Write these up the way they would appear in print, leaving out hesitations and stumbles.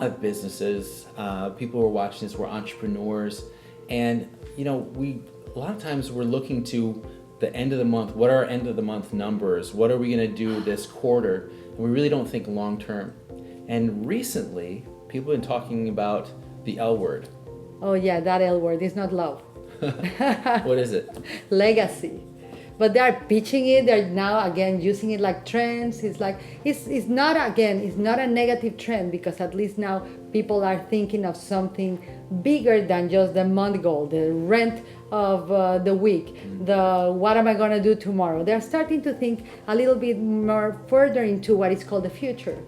all have businesses. People who are watching this were entrepreneurs, and we a lot of times we're looking to the end of the month. What are our end of the month numbers? What are we going to do this quarter? And we really don't think long term. And recently, people have been talking about the L word. Oh yeah, that L word is not love. What is it? Legacy. But they are pitching it. They're now again using it like trends. It's like it's not a negative trend, because at least now people are thinking of something bigger than just the month goal, the rent of the week, the what am I gonna do tomorrow. They're starting to think a little bit more further into what is called the future.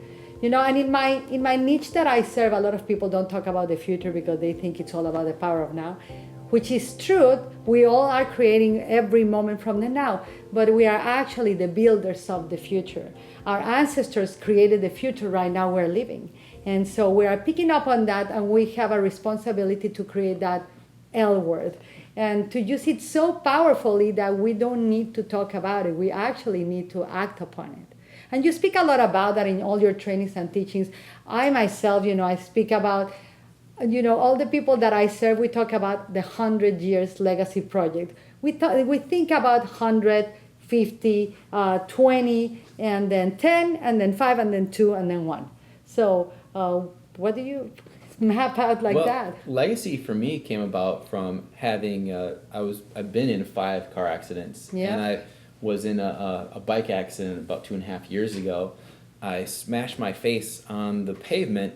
And in my niche that I serve, a lot of people don't talk about the future because they think it's all about the power of now, which is true. We all are creating every moment from the now, but we are actually the builders of the future. Our ancestors created the future right now we're living. And so we are picking up on that, and we have a responsibility to create that L word and to use it so powerfully that we don't need to talk about it. We actually need to act upon it. And you speak a lot about that in all your trainings and teachings. I myself, I speak about, all the people that I serve, we talk about the 100 years legacy project. We think about 100, 50, 20, and then 10, and then 5, and then 2, and then 1. So what do you map out like that? Legacy for me came about from having, I've been in 5 car accidents. Yeah. And I was in a bike accident about 2.5 years ago. I smashed my face on the pavement,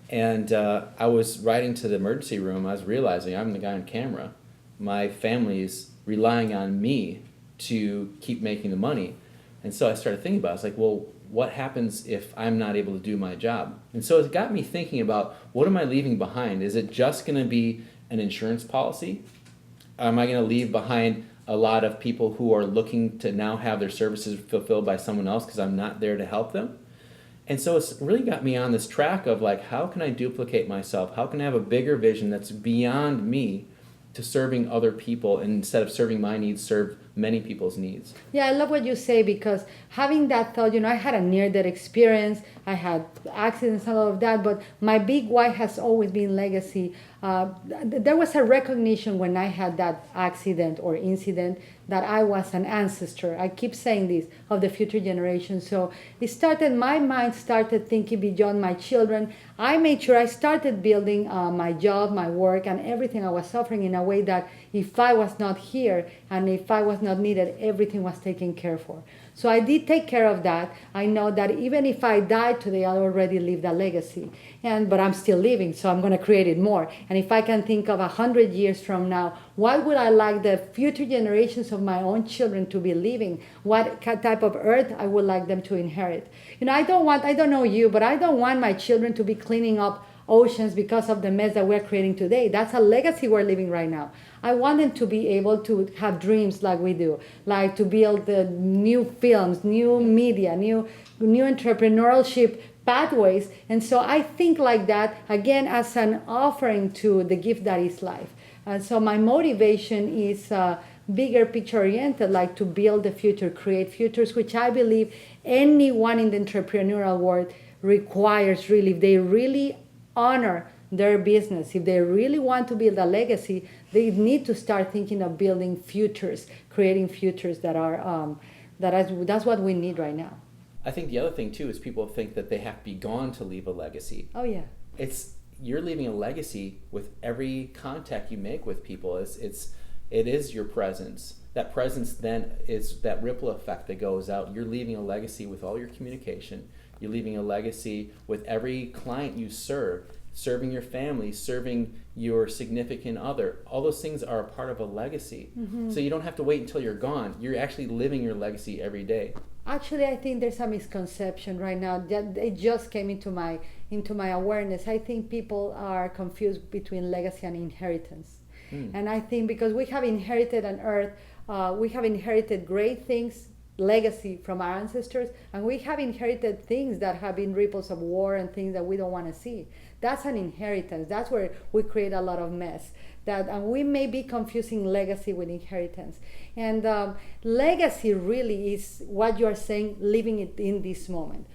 and I was riding to the emergency room. I was realizing I'm the guy on camera. My family's relying on me to keep making the money. And so I started thinking about it. I was like, well, what happens if I'm not able to do my job? And so it got me thinking about, what am I leaving behind? Is it just going to be an insurance policy? Am I going to leave behind a lot of people who are looking to now have their services fulfilled by someone else because I'm not there to help them? And so it's really got me on this track of like, how can I duplicate myself? How can I have a bigger vision that's beyond me to serving other people, and instead of serving my needs, serve many people's needs? Yeah, I love what you say, because having that thought, I had a near-death experience, I had accidents and all of that, but my big why has always been legacy. There was a recognition when I had that accident or incident that I was an ancestor. I keep saying this, of the future generation. So my mind started thinking beyond my children. I made sure I started building my job, my work, and everything I was offering in a way that if I was not here and if I was not needed, everything was taken care for. So I did take care of that. I know that even if I died today, I already lived a legacy. But I'm still living, so I'm going to create it more. And if I can think of 100 years from now, what would I like the future generations of my own children to be living? What type of earth I would like them to inherit? I don't know you, but I don't want my children to be cleaning up oceans because of the mess that we're creating today. That's a legacy we're living right now. I want them to be able to have dreams like we do, like to build new films, new media, new entrepreneurship pathways. And so I think like that, again, as an offering to the gift that is life. And so my motivation is bigger picture oriented, like to build the future, create futures, which I believe anyone in the entrepreneurial world requires really. If they really honor their business, if they really want to build a legacy, they need to start thinking of building futures, creating futures that are, that's what we need right now. I think the other thing too is people think that they have to be gone to leave a legacy. Oh yeah. You're leaving a legacy with every contact you make with people. It is your presence. That presence then is that ripple effect that goes out. You're leaving a legacy with all your communication. You're leaving a legacy with every client you serve, serving your family, serving your significant other. All those things are a part of a legacy. Mm-hmm. So you don't have to wait until you're gone. You're actually living your legacy every day. Actually, I think there's a misconception right now that it just came into my awareness. I think people are confused between legacy and inheritance. And I think because we have inherited an earth, we have inherited great things, legacy from our ancestors, and we have inherited things that have been ripples of war and things that we don't want to see. That's an inheritance. That's where we create a lot of mess. And we may be confusing legacy with inheritance. And legacy really is what you are saying, living it in this moment.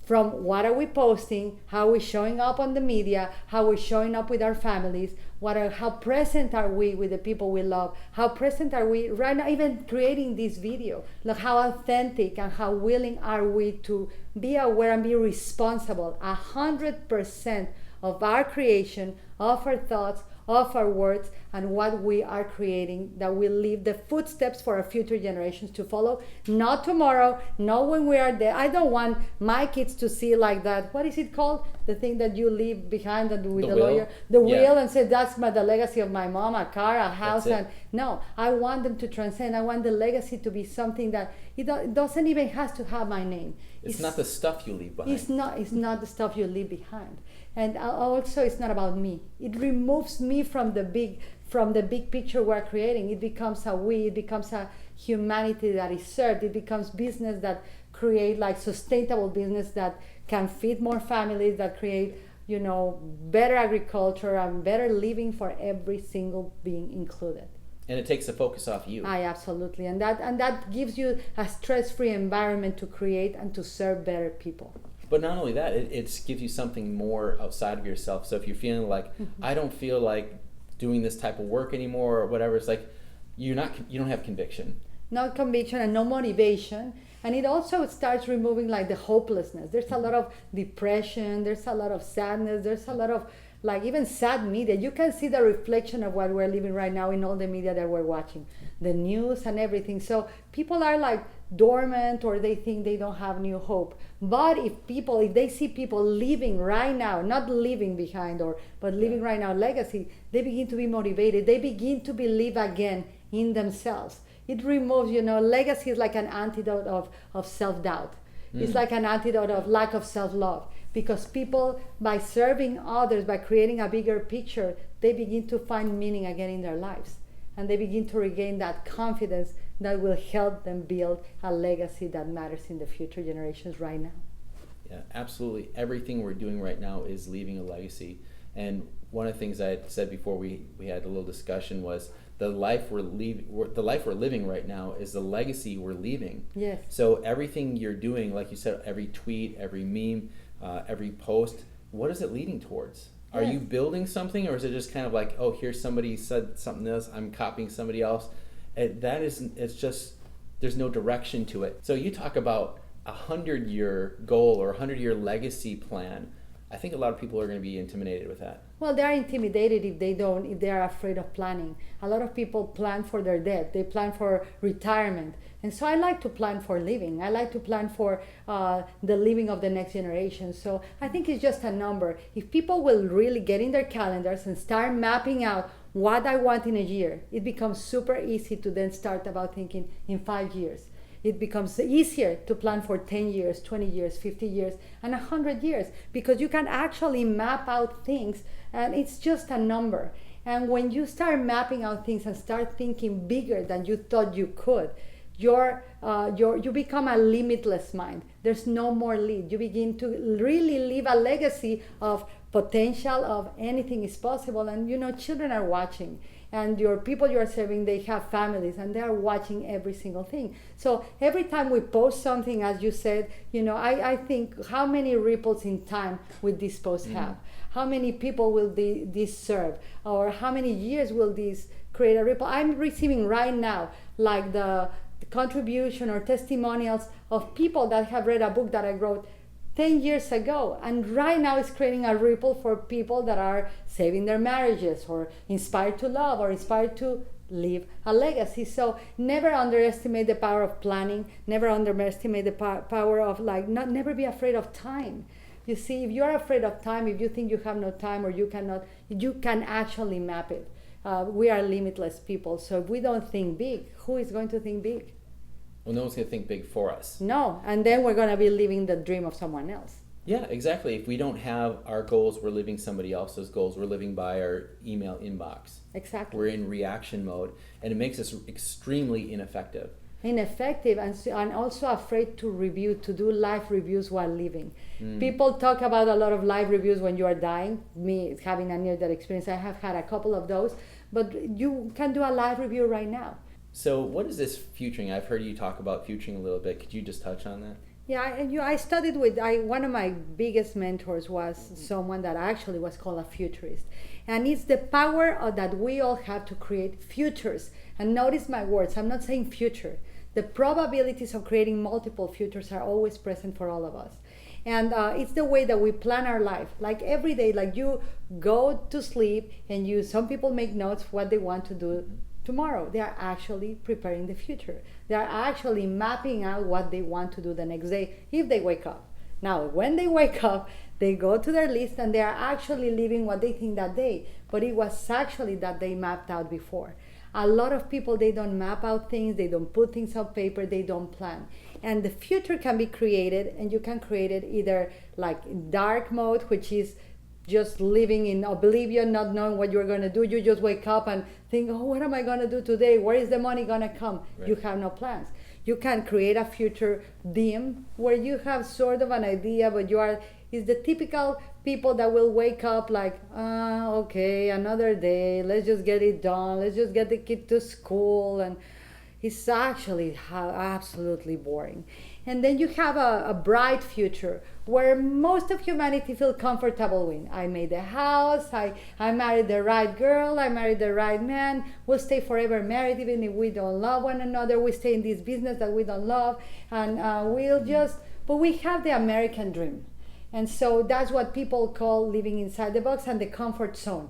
from what are we posting, how are we showing up on the media, how we're showing up with our families, how present are we with the people we love, how present are we right now, even creating this video, like how authentic and how willing are we to be aware and be responsible 100% of our creation, of our thoughts, of our words, and what we are creating, that will leave the footsteps for our future generations to follow. Not tomorrow, not when we are there. I don't want my kids to see like that. What is it called? The thing that you leave behind and with the lawyer, the will, and say that's the legacy of my mom, a car, a house, and no, I want them to transcend. I want the legacy to be something that it doesn't even has to have my name. It's not the stuff you leave behind. It's not the stuff you leave behind. And also, it's not about me. It removes me from the big picture we're creating. It becomes a we. It becomes a humanity that is served. It becomes business that create like sustainable business that can feed more families, that create better agriculture and better living for every single being included. And it takes the focus off you. Absolutely, and that gives you a stress-free environment to create and to serve better people. But not only that, it gives you something more outside of yourself. So if you're feeling like, I don't feel like doing this type of work anymore or whatever, it's like you don't have conviction. No conviction and no motivation. And it also starts removing like the hopelessness. There's a lot of depression, there's a lot of sadness, there's a lot of like even sad media. You can see the reflection of what we're living right now in all the media that we're watching, the news and everything. So people are like dormant, or they think they don't have new hope. But if they see people living right now, not leaving behind but living right now legacy, they begin to be motivated. They begin to believe again in themselves. It removes, legacy is like an antidote of self-doubt. It's like an antidote of lack of self-love, because people, by serving others, by creating a bigger picture, they begin to find meaning again in their lives. And they begin to regain that confidence that will help them build a legacy that matters in the future generations right now. Yeah, absolutely. Everything we're doing right now is leaving a legacy. And one of the things I had said before we had a little discussion was the life we're living right now is the legacy we're leaving. Yes. So everything you're doing, like you said, every tweet, every meme, every post, what is it leading towards? Are you building something, or is it just kind of like, oh, here's somebody said something else, I'm copying somebody else? It's just, there's no direction to it. So you talk about 100-year goal or 100-year legacy plan. I think a lot of people are going to be intimidated with that. Well, they are intimidated if they are afraid of planning. A lot of people plan for their death. They plan for retirement. And so I like to plan for living. I like to plan for the living of the next generation. So I think it's just a number. If people will really get in their calendars and start mapping out what I want in a year, it becomes super easy to then start about thinking in 5 years. It becomes easier to plan for 10 years, 20 years, 50 years, and 100 years, because you can actually map out things, and it's just a number. And when you start mapping out things and start thinking bigger than you thought you could, you become a limitless mind. There's no more limit. You begin to really leave a legacy of potential, of anything is possible. And children are watching, and your people you are serving, they have families, and they are watching every single thing. So every time we post something, as you said, I think how many ripples in time will this post have? How many people will this serve? Or how many years will this create a ripple? I'm receiving right now like the contribution or testimonials of people that have read a book that I wrote 10 years ago, and right now it's creating a ripple for people that are saving their marriages, or inspired to love, or inspired to leave a legacy. So never underestimate the power of planning. Never underestimate the power of never be afraid of time. You see, if you're afraid of time, if you think you have no time or you cannot, you can actually map it. We are limitless people, so if we don't think big, who is going to think big? Well, no one's going to think big for us. No, and then we're going to be living the dream of someone else. Yeah, exactly. If we don't have our goals, we're living somebody else's goals. We're living by our email inbox. Exactly. We're in reaction mode, and it makes us extremely ineffective. Ineffective, and also afraid to do life reviews while living. People talk about a lot of life reviews when you are dying. Me, having a near-death experience, I have had a couple of those, but you can do a life review right now. So what is this futuring? I've heard you talk about futuring a little bit. Could you just touch on that? Yeah, and I studied with one of my biggest mentors was someone that actually was called a futurist, and it's the power that we all have to create futures. And notice my words; I'm not saying future. The probabilities of creating multiple futures are always present for all of us, and it's the way that we plan our life. Like every day, like you go to sleep, and you. Some people make notes what they want to do tomorrow. They are actually preparing the future. They are actually mapping out what they want to do the next day if they wake up. Now, when they wake up, they go to their list and they are actually living what they think that day. But it was actually that they mapped out before. A lot of people, they don't map out things, they don't put things on paper, they don't plan. And the future can be created, and you can create it either like in dark mode, which is just living in oblivion, not knowing what you're going to do. You just wake up and think, oh, what am I going to do today? Where is the money going to come? Right. You have no plans. You can create a future dim where you have sort of an idea, but is the typical people that will wake up like, okay, another day, let's just get it done, let's just get the kid to school, and it's actually absolutely boring. And then you have a bright future where most of humanity feel comfortable with. I made a house, I married the right girl, I married the right man, we'll stay forever married even if we don't love one another, we stay in this business that we don't love, and but we have the American dream. And so that's what people call living inside the box and the comfort zone.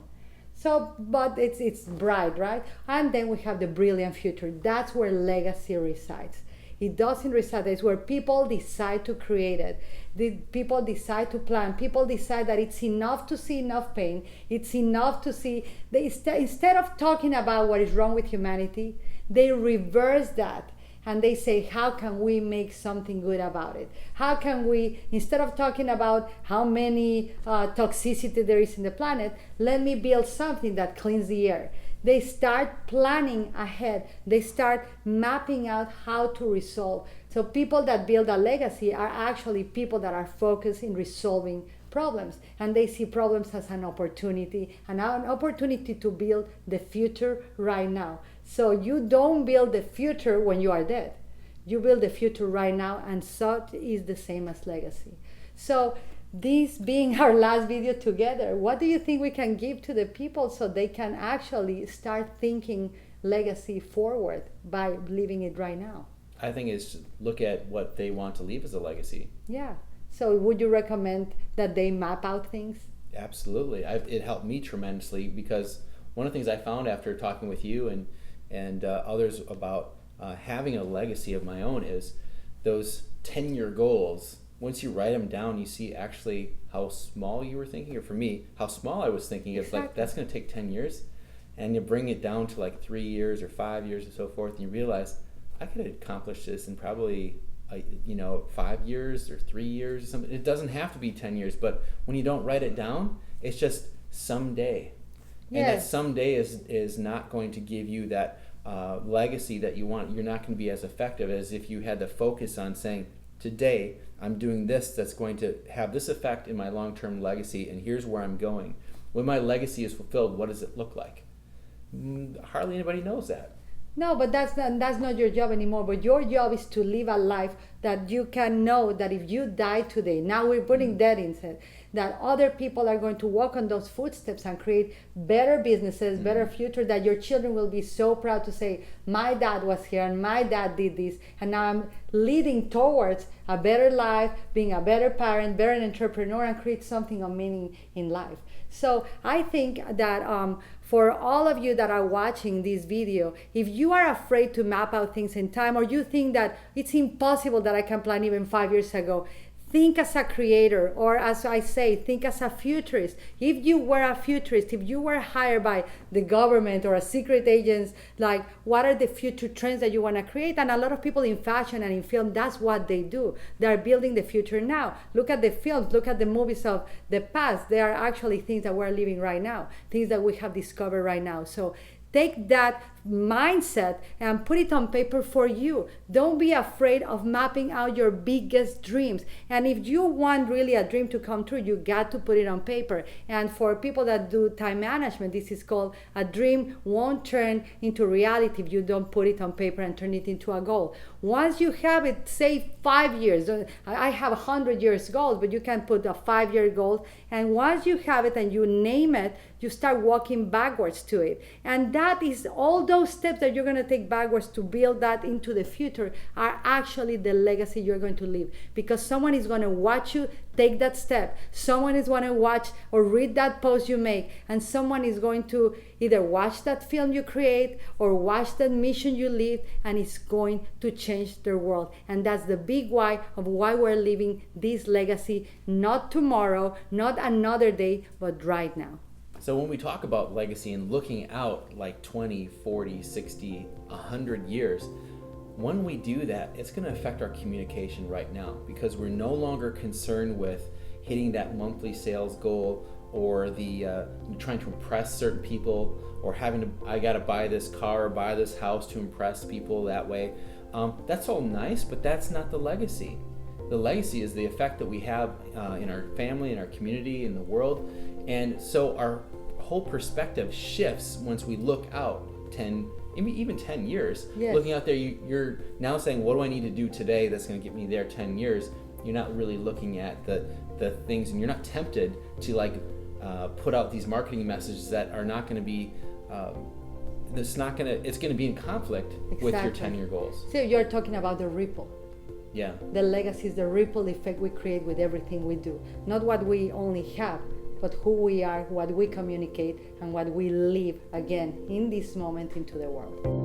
So, but it's bright, right? And then we have the brilliant future. That's where legacy resides. It doesn't reside. It's where people decide to create it. People decide to plan. People decide that it's enough to see enough pain. It's enough to see. Instead of talking about what is wrong with humanity, they reverse that. And they say, how can we make something good about it? How can we, instead of talking about how many toxicity there is in the planet, let me build something that cleans the air. They start planning ahead. They start mapping out how to resolve. So people that build a legacy are actually people that are focused in resolving problems. And they see problems as an opportunity, and an opportunity to build the future right now. So you don't build the future when you are dead. You build the future right now, and such is the same as legacy. So this being our last video together, what do you think we can give to the people so they can actually start thinking legacy forward by living it right now? I think it's look at what they want to leave as a legacy. Yeah. So would you recommend that they map out things? Absolutely. It helped me tremendously, because one of the things I found after talking with you and others about having a legacy of my own is those 10-year goals. Once you write them down, you see actually how small you were thinking, or for me, how small I was thinking. It's like, that's going to take 10 years. And you bring it down to like 3 years or 5 years or so forth, and you realize I could accomplish this in probably 5 years or 3 years or something. It doesn't have to be 10 years, but when you don't write it down, it's just someday. Yes. And that someday is not going to give you that legacy that you want. You're not going to be as effective as if you had the focus on saying, today I'm doing this that's going to have this effect in my long-term legacy, and here's where I'm going. When my legacy is fulfilled, what does it look like? Hardly anybody knows that. No, but that's not your job anymore. But your job is to live a life that you can know that if you die today, now we're putting that instead, that other people are going to walk on those footsteps and create better businesses, better future, that your children will be so proud to say, my dad was here and my dad did this, and now I'm leading towards a better life, being a better parent, better entrepreneur, and create something of meaning in life. So I think that for all of you that are watching this video, if you are afraid to map out things in time, or you think that it's impossible that I can plan even 5 years ago, think as a creator, or as I say, think as a futurist. If you were a futurist, if you were hired by the government or a secret agents, like what are the future trends that you want to create? And a lot of people in fashion and in film, that's what they do. They're building the future now. Look at the films, look at the movies of the past. They are actually things that we're living right now, things that we have discovered right now. So take that mindset and put it on paper for you. Don't be afraid of mapping out your biggest dreams. And if you want really a dream to come true, you got to put it on paper. And for people that do time management, this is called a dream won't turn into reality if you don't put it on paper and turn it into a goal. Once you have it, say 5 years, I have 100 years goals, but you can put a 5-year goal. And once you have it and you name it, you start walking backwards to it. And that is all those steps that you're going to take backwards to build that into the future are actually the legacy you're going to leave, because someone is going to watch you take that step. Someone is going to watch or read that post you make, and someone is going to either watch that film you create or watch that mission you lead, and it's going to change their world. And that's the big why of why we're leaving this legacy, not tomorrow, not another day, but right now. So when we talk about legacy and looking out like 20, 40, 60, 100 years, when we do that, it's going to affect our communication right now, because we're no longer concerned with hitting that monthly sales goal or the trying to impress certain people, or having to, I got to buy this car or buy this house to impress people that way. That's all nice, but that's not the legacy. The legacy is the effect that we have in our family, in our community, in the world. And so our whole perspective shifts once we look out 10, even 10 years. Yes. Looking out there, you're now saying, what do I need to do today that's going to get me there 10 years? You're not really looking at the things, and you're not tempted to put out these marketing messages that are not going to be it's going to be in conflict with your 10-year goals. So you're talking about the ripple. Yeah. The legacy is the ripple effect we create with everything we do. Not what we only have, but who we are, what we communicate, and what we live again in this moment into the world.